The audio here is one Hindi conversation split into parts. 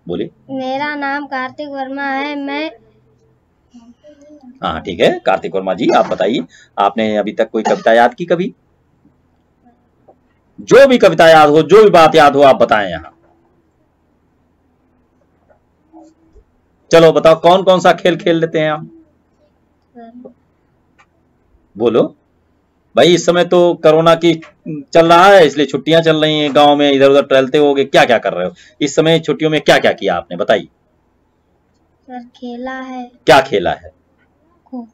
बोलिए। मेरा नाम कार्तिक वर्मा है। मैं हाँ ठीक है, कार्तिक वर्मा जी आप बताइए, आपने अभी तक कोई कविता याद की कभी? जो भी कविता याद हो, जो भी बात याद हो आप बताएं यहाँ। चलो बताओ, कौन कौन सा खेल खेल लेते हैं आप? बोलो भाई। इस समय तो कोरोना की चल रहा है, इसलिए छुट्टियां चल रही हैं, गांव में इधर उधर टहलते होगे, क्या क्या कर रहे हो इस समय छुट्टियों में? क्या क्या किया आपने, बताइए। सर खेला है। क्या खेला है? खो।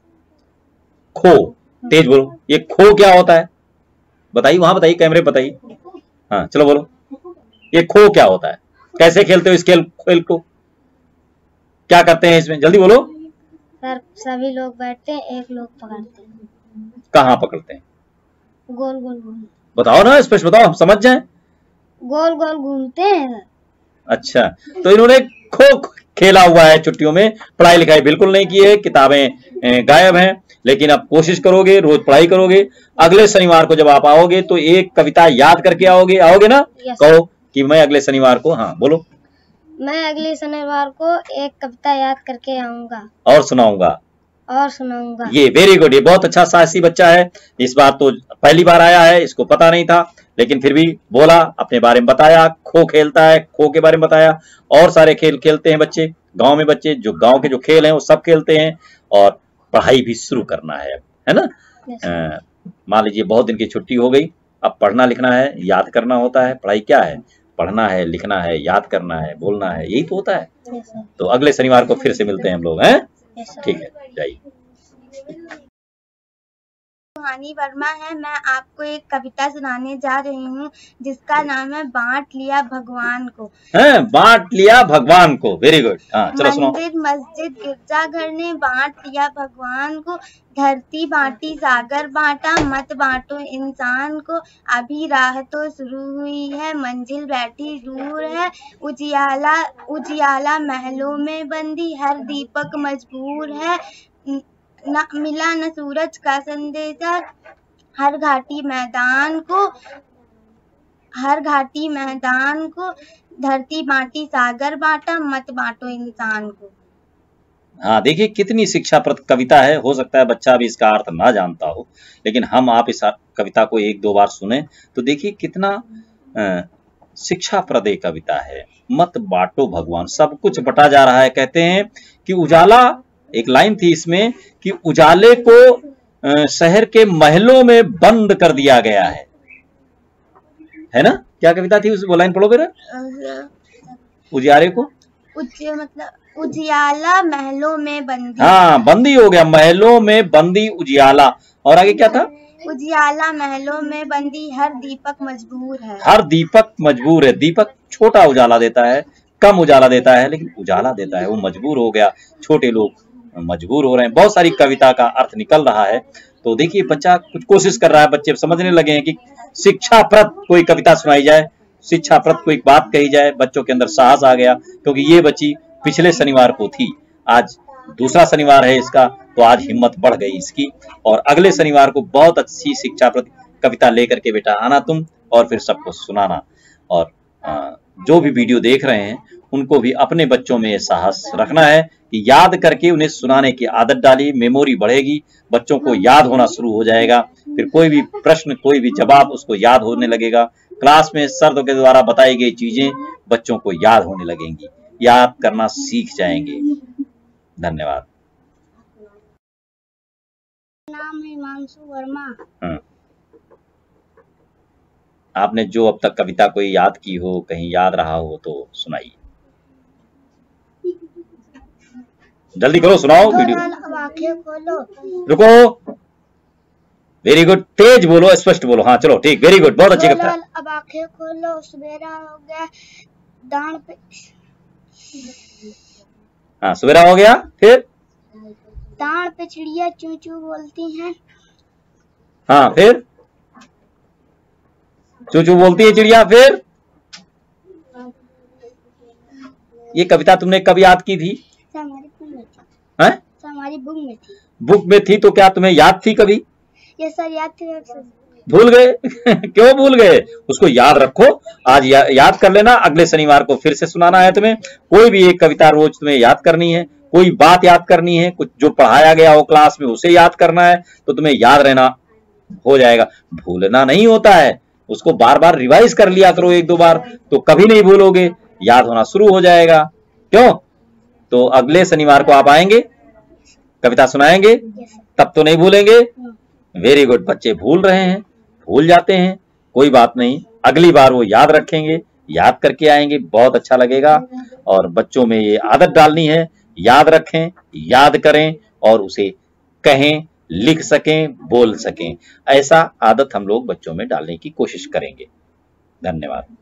खो। तेज बोलो, ये खो क्या होता है बताइए, वहां बताइए, कैमरे बताइए। हाँ चलो बोलो, ये खो क्या होता है, कैसे खेलते हो इस खेल को, क्या करते हैं इसमें, जल्दी बोलो। सर सभी लोग बैठते हैं, एक लोग पकड़ते हैं। कहाँ पकड़ते हैं? गोल गोल घूम। बताओ ना, स्पष्ट बताओ, हम समझ जाएं। गोल गोल घूमते हैं। अच्छा, तो इन्होंने खो खेला हुआ है छुट्टियों में, पढ़ाई लिखाई बिल्कुल नहीं की है, किताबें गायब हैं, लेकिन अब कोशिश करोगे, रोज पढ़ाई करोगे। अगले शनिवार को जब आप आओगे तो एक कविता याद करके आओगे, आओगे ना? कहो कि मैं अगले शनिवार को, हाँ बोलो। मैं अगले शनिवार को एक कविता याद करके आऊंगा और सुनाऊंगा। ये वेरी गुड, ये बहुत अच्छा साहसी बच्चा है। इस बार तो पहली बार आया है, इसको पता नहीं था, लेकिन फिर भी बोला, अपने बारे में बताया, खो खेलता है, खो के बारे में बताया। और सारे खेल खेलते हैं बच्चे, गांव में बच्चे जो गांव के जो खेल हैं वो सब खेलते हैं। और पढ़ाई भी शुरू करना है ना? मान लीजिए बहुत दिन की छुट्टी हो गई, अब पढ़ना लिखना है, याद करना होता है। पढ़ाई क्या है? पढ़ना है, लिखना है, याद करना है, बोलना है, यही तो होता है। तो अगले शनिवार को फिर से मिलते हैं हम लोग, हैं? ठीक है, जाइए। सुहानी वर्मा है। मैं आपको एक कविता सुनाने जा रही हूँ जिसका नाम है बांट लिया भगवान को। बांट लिया भगवान को, वेरी गुड। चलो सुनो। मंदिर मस्जिद गिरजाघर ने बांट लिया भगवान को, धरती बांटी सागर बांटा, मत बांटो इंसान को। अभी राह तो शुरू हुई है, मंजिल बैठी दूर है, उजियाला उजियाला महलों में बंदी, हर दीपक मजबूर है, न मिला न सूरज का संदेशा, हर घाटी मैदान को, धरती बांटी सागर बांटा, मत बांटो इंसान को। हाँ देखिए, कितनी शिक्षाप्रद कविता है। हो सकता है बच्चा भी इसका अर्थ ना जानता हो, लेकिन हम आप इस कविता को एक दो बार सुने तो देखिए कितना शिक्षाप्रद कविता है। मत बांटो भगवान, सब कुछ बटा जा रहा है। कहते हैं कि उजाला, एक लाइन थी इसमें कि उजाले को शहर के महलों में बंद कर दिया गया है ना? क्या कविता थी उस, वो लाइन पढ़ो मेरा। उजाले को मतलब उजियाला महलों में बंदी। हाँ, बंदी हो गया, महलों में बंदी उजियाला। और आगे क्या था? उजियाला महलों में बंदी, हर दीपक मजबूर है। हर दीपक मजबूर है। दीपक छोटा उजाला देता है, कम उजाला देता है, लेकिन उजाला देता है। वो मजबूर हो गया, छोटे लोग मजबूर हो रहे हैं। बहुत सारी कविता का अर्थ निकल रहा है। तो देखिए बच्चा कुछ कोशिश कर रहा है, बच्चे समझने लगे हैं कि शिक्षाप्रद कोई कविता सुनाई जाए, शिक्षाप्रद कोई बात कही जाए। बच्चों के अंदर साहस आ गया, क्योंकि ये बच्ची पिछले शनिवार को थी, आज दूसरा शनिवार है इसका, तो आज हिम्मत बढ़ गई इसकी। और अगले शनिवार को बहुत अच्छी शिक्षाप्रद कविता लेकर के बेटा आना तुम, और फिर सबको सुनाना। और जो भी वीडियो देख रहे हैं उनको भी अपने बच्चों में साहस रखना है कि याद करके उन्हें सुनाने की आदत डालिए। मेमोरी बढ़ेगी, बच्चों को याद होना शुरू हो जाएगा, फिर कोई भी प्रश्न, कोई भी जवाब उसको याद होने लगेगा। क्लास में सर के द्वारा बताई गई चीजें बच्चों को याद होने लगेंगी, याद करना सीख जाएंगे। धन्यवाद। नाम है हिमांशु वर्मा। आपने जो अब तक कविता कोई याद की हो, कहीं याद रहा हो तो सुनाइए, जल्दी करो, सुनाओ वीडियो। अब आंखें खोलो। रुको, वेरी गुड, तेज बोलो, स्पष्ट बोलो। हाँ चलो ठीक, वेरी गुड, बहुत अच्छी कविता। अब आंखें खोलो, सवेरा हो गया, दान पे। हाँ सवेरा हो गया, फिर दान पे चिड़िया चू चू बोलती हैं। हाँ फिर चू चू बोलती है चिड़िया। फिर ये कविता तुमने कब याद की थी? हमारी बुक में थी। बुक में थी तो क्या तुम्हें याद थी कभी? ये सर याद थी। भूल गए क्यों भूल गए? उसको याद रखो, आज याद कर लेना, अगले शनिवार को फिर से सुनाना है तुम्हें। कोई भी एक कविता रोज तुम्हें याद करनी है, कोई बात याद करनी है, कुछ जो पढ़ाया गया हो क्लास में उसे याद करना है, तो तुम्हें याद रहना हो जाएगा। भूलना नहीं होता है, उसको बार बार रिवाइज कर लिया करो, एक दो बार, तो कभी नहीं भूलोगे, याद होना शुरू हो जाएगा। क्यों? तो अगले शनिवार को आप आएंगे, कविता सुनाएंगे, तब तो नहीं भूलेंगे। Very good. बच्चे भूल रहे हैं, भूल जाते हैं, कोई बात नहीं, अगली बार वो याद रखेंगे, याद करके आएंगे, बहुत अच्छा लगेगा। और बच्चों में ये आदत डालनी है, याद रखें, याद करें और उसे कहें, लिख सकें, बोल सकें। ऐसा आदत हम लोग बच्चों में डालने की कोशिश करेंगे। धन्यवाद।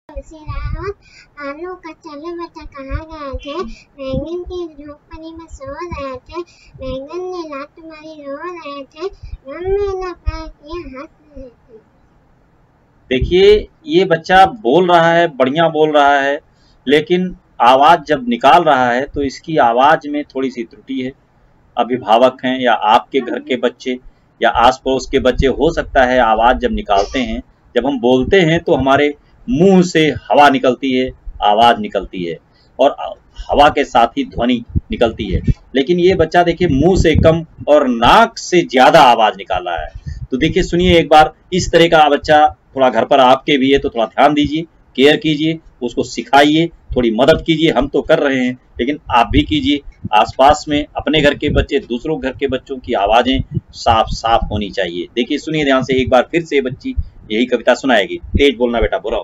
आलू का चले बच्चा कहाँ गए थे, बैंगन की झोपड़ी में सो रहे थे, बैंगन ने लात मारी रो रहे थे, मम्मी ने प्यार किया हंस रहे थे। देखिए ये बच्चा बोल रहा है, बढ़िया बोल रहा है, लेकिन आवाज जब निकाल रहा है तो इसकी आवाज में थोड़ी सी त्रुटि है। अभिभावक हैं या आपके घर के बच्चे या आस पड़ोस के बच्चे, हो सकता है आवाज जब निकालते हैं, जब हम बोलते हैं तो हमारे मुंह से हवा निकलती है, आवाज निकलती है और हवा के साथ ही ध्वनि निकलती है। लेकिन ये बच्चा देखिए मुंह से कम और नाक से ज्यादा आवाज निकाल रहा है। तो देखिए सुनिए एक बार, इस तरह का बच्चा थोड़ा घर पर आपके भी है तो थोड़ा ध्यान दीजिए, केयर कीजिए, उसको सिखाइए, थोड़ी मदद कीजिए। हम तो कर रहे हैं लेकिन आप भी कीजिए। आसपास में अपने घर के बच्चे, दूसरों घर के बच्चों की आवाजें साफ साफ होनी चाहिए। देखिए सुनिए ध्यान से, एक बार फिर से बच्ची यही कविता सुनाएगी। तेज बोलना बेटा, बोलो।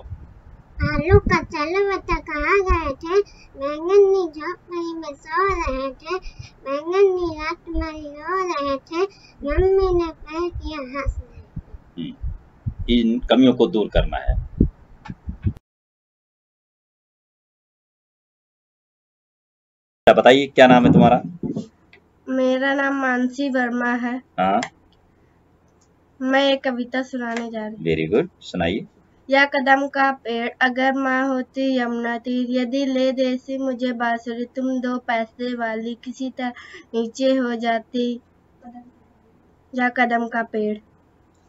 आलू का चले बच्चा कहाँ गए थे, बैंगन की झोपड़ी में सो रहे थे, बैंगन की लात मारी रो रहे थे, मम्मी ने प्यार किया हंस रहे थे। इन कमियों को दूर करना है। बताइए क्या नाम है तुम्हारा? मेरा नाम मानसी वर्मा है। हाँ, मैं एक कविता सुनाने जा रही हूँ। वेरी गुड, सुनाइए। या कदम का पेड़ अगर माँ होती यमुना तीर, यदि ले देसी मुझे बांसुरी, तुम 2 पैसे वाली किसी तरह नीचे हो जाती। या कदम का पेड़।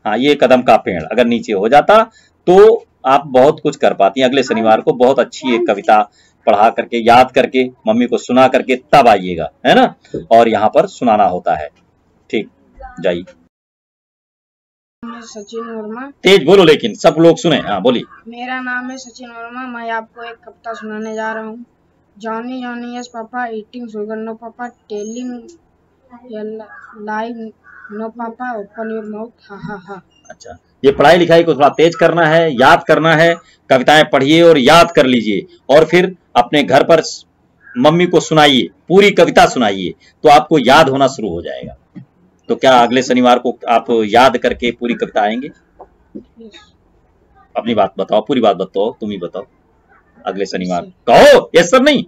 हाँ, ये कदम का पेड़ अगर नीचे हो जाता तो आप बहुत कुछ कर पाती हैं। अगले शनिवार को बहुत अच्छी एक कविता पढ़ा करके, याद करके, मम्मी को सुना करके तब आइएगा, है ना। और यहाँ पर सुनाना होता है। ठीक, जाइए। सचिन वर्मा। तेज बोलो लेकिन सब लोग सुने। हाँ बोलिए। मेरा नाम है सचिन वर्मा। मैं आपको एक कविता सुनाने जा रहा हूँ। Johnny Johnny yes papa eating sugar no papa telling lies no papa open your mouth ha ha हा। अच्छा, ये पढ़ाई लिखाई को थोड़ा तेज करना है, याद करना है। कविताएं पढ़िए और याद कर लीजिए और फिर अपने घर पर मम्मी को सुनाइए, पूरी कविता सुनाइए, तो आपको याद होना शुरू हो जाएगा। तो क्या अगले शनिवार को आप याद करके पूरी कविता आएंगे? अपनी बात बताओ, पूरी बात बताओ, तुम ही बताओ। अगले शनिवार कहो, यस सर नहीं।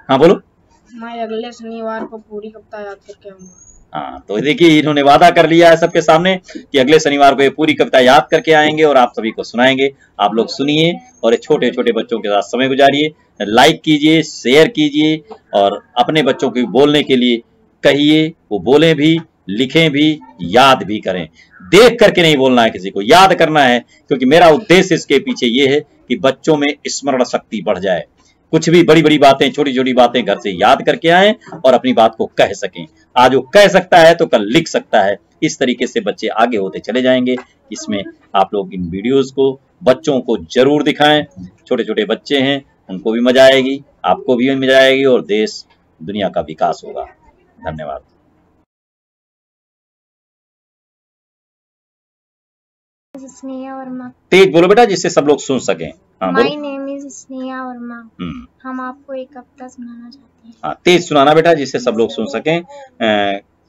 हाँ बोलो। मैं अगले शनिवार को पूरी कविता याद करके आऊंगा। हाँ, तो देखिए इन्होंने वादा कर लिया है सबके सामने कि अगले शनिवार को ये पूरी कविता याद करके आएंगे और आप सभी को सुनाएंगे। आप लोग सुनिए और ये छोटे छोटे बच्चों के साथ समय गुजारिए, लाइक कीजिए, शेयर कीजिए और अपने बच्चों को बोलने के लिए कहिए, वो बोले भी, लिखें भी, याद भी करें। देख करके नहीं बोलना है, किसी को याद करना है, क्योंकि मेरा उद्देश्य इसके पीछे ये है कि बच्चों में स्मरण शक्ति बढ़ जाए। कुछ भी बड़ी बड़ी बातें, छोटी छोटी बातें घर से याद करके आए और अपनी बात को कह सकें। आज वो कह सकता है तो कल लिख सकता है। इस तरीके से बच्चे आगे होते चले जाएंगे। इसमें आप लोग इन वीडियोस को बच्चों को जरूर दिखाएं। छोटे छोटे बच्चे हैं, उनको भी मजा आएगी, आपको भी मजा आएगी और देश दुनिया का विकास होगा। धन्यवाद। स्नेहा वर्मा। तेज बोलो बेटा, जिससे सब लोग सुन सकें। हाँ बोलो। My name is Sneha Verma. हम आपको एक कविता सुनाना चाहते हैं। हाँ, तेज सुनाना बेटा, जिससे सब लोग सुन सकें।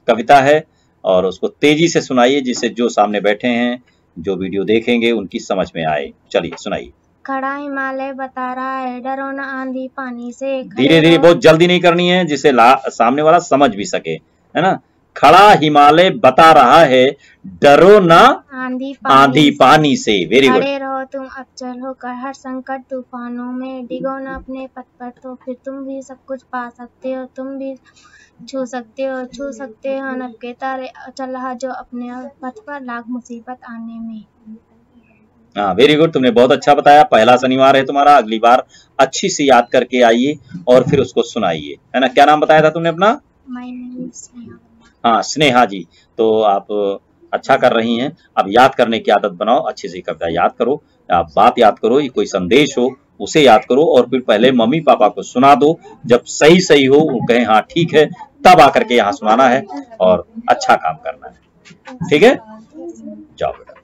कविता है और उसको तेजी से सुनाइए, जिससे जो सामने बैठे हैं, जो वीडियो देखेंगे, उनकी समझ में आए। चलिए सुनाइए। खड़ा हिमालय बता रहा है, डरो न आंधी पानी से। धीरे धीरे, बहुत जल्दी नहीं करनी है, जिससे सामने वाला समझ भी सके, है ना। खड़ा हिमालय बता रहा है, डरो ना आंधी पानी से। Very good. खड़े रहो तुम अचल होकर हर संकट तूफानों में, डिगो न अपने पथ पर तो फिर तुम भी सब कुछ पा सकते हो। तुम भी छू सकते हो नभ के तारे, चल रहा जो अपने पथ पर, लाख मुसीबत आने में। हाँ, वेरी गुड, तुमने बहुत अच्छा बताया। पहला शनिवार है तुम्हारा, अगली बार अच्छी सी याद करके आइए और फिर उसको सुनाइए, है ना। क्या नाम बताया था तुमने अपना? My name is Sneha. हाँ, स्नेहा जी। तो आप अच्छा कर रही हैं। अब याद करने की आदत बनाओ, अच्छी सी कविता याद करो, आप बात याद करो, ये कोई संदेश हो उसे याद करो और फिर पहले मम्मी पापा को सुना दो। जब सही हो वो कहें हाँ ठीक है, तब आकर के यहाँ सुनाना है और अच्छा काम करना है। ठीक है, जाओ बेटा।